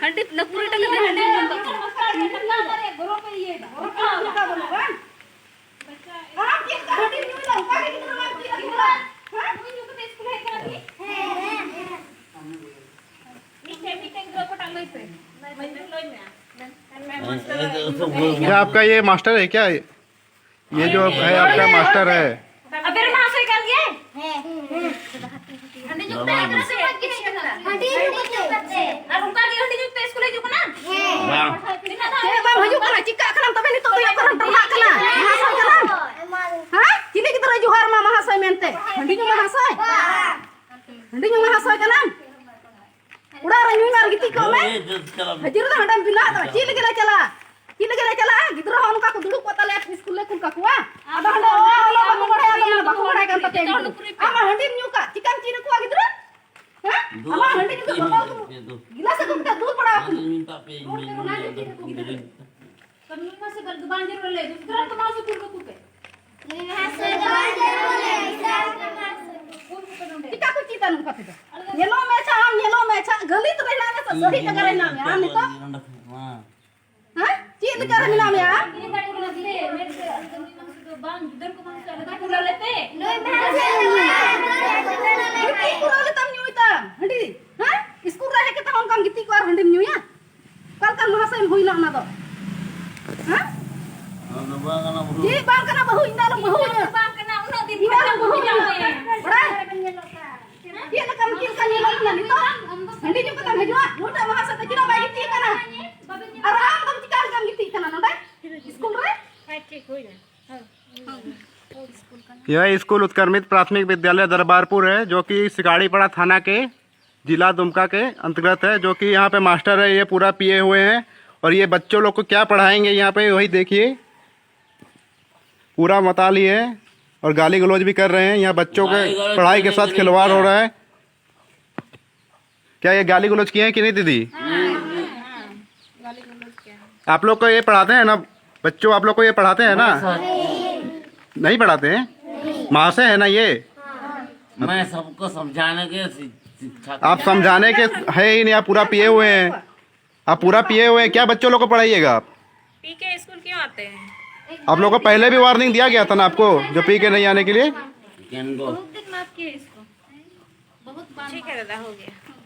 हंडी नपुरी टका हंडी गुरु पे ये का बोलो हां आप ये हंडी नहीं लो का के तुम आप की हां कोई जो के स्कूल है का मीटिंग ग्रुप को टांग पे मंदिर लोई में क्या आपका ये मास्टर है क्या? ये जो है आपका मास्टर है? अबे रे महाशय कर गए हंडी जो पे अगर से बात की हंडी जो करते और उनका की हंडी जो पे स्कूल है जो ना हां ए बाम हजू करा चिक्का करम तबे नि तो यो करम तला कला महाशय करम हां चिने की तरह जुहार मा महाशय मेनते हंडी जो महाशय हंडी जो महाशय करम उड़ा रही मार गिती को मैं हजूर दा हंडम बिना तो चिल गेला चला गिद्रो उनका को दुड़ुक पता ले स्कूल ले कुल का कुआ आदा हंडे ओलो बाको बड़ाय गन तते आमा हंडी न्यू का चिकन चिन कुआ गिद्रो हां आमा हंडी न्यू का बाको गिलास को दूध पड़ा कन्नुमा से गर्द बांधे रोले दूसरा तो मां से कुल को पे चिका को चिता नु का पे येलो मैचा गली तो रहना में तो सही जगह रहना में हम तो हां चीज कर रहना में यार ये गाड़ी को लगे मेरे से अंदर तो बांध इधर को बांध लगा पूरा लेते नहीं पूरा ले तम न्यू इता हंडी हां स्कूल रहे के तम काम गिती को हंडी न्यू या कल महाशय होइला ना तो हां ये बांग करना बहु इंदा बहु बांग करना उनो दिन बहु जावे बड़ा ये ना कम किन का ये लोग ना तो हंडी जो कता भेजवा मोटा महाशय तो चिरा बागी ती kana आराम कम चिकार कम गिती kana ना स्कूल रे ठीक हो जा यह स्कूल उत्क्रमित प्राथमिक विद्यालय दरबारपुर है, जो कि सिकाड़ीपड़ा थाना के जिला दुमका के अंतर्गत है। जो कि यहाँ पे मास्टर है, ये पूरा पिए हुए हैं और ये बच्चों लोग को क्या पढ़ाएंगे यहाँ पे वही देखिए। पूरा मताली है और गाली गलौज भी कर रहे हैं। यहाँ बच्चों के पढ़ाई के साथ खिलवाड़ हो रहा है। क्या ये गाली गलौज किए हैं कि नहीं दीदी? आप लोग को ये पढ़ाते हैं ना बच्चों? आप लोग को ये पढ़ाते हैं ना? नहीं पढ़ाते हैं? महाशय है ना ये? मैं सबको समझाने के शिक्षा आप समझाने के है ही नहीं, आप पूरा पिए हुए हैं। आप पूरा पिए हुए हैं, क्या बच्चों लोग को पढ़ाइएगा आप? पी के स्कूल क्यों आते हैं? आप लोगों को पहले भी वार्निंग दिया गया था ना आपको, जो पी के नहीं आने के लिए? ज्ञान को बहुत दिन माफ किए इसको, बहुत ठीक है दादा हो गया।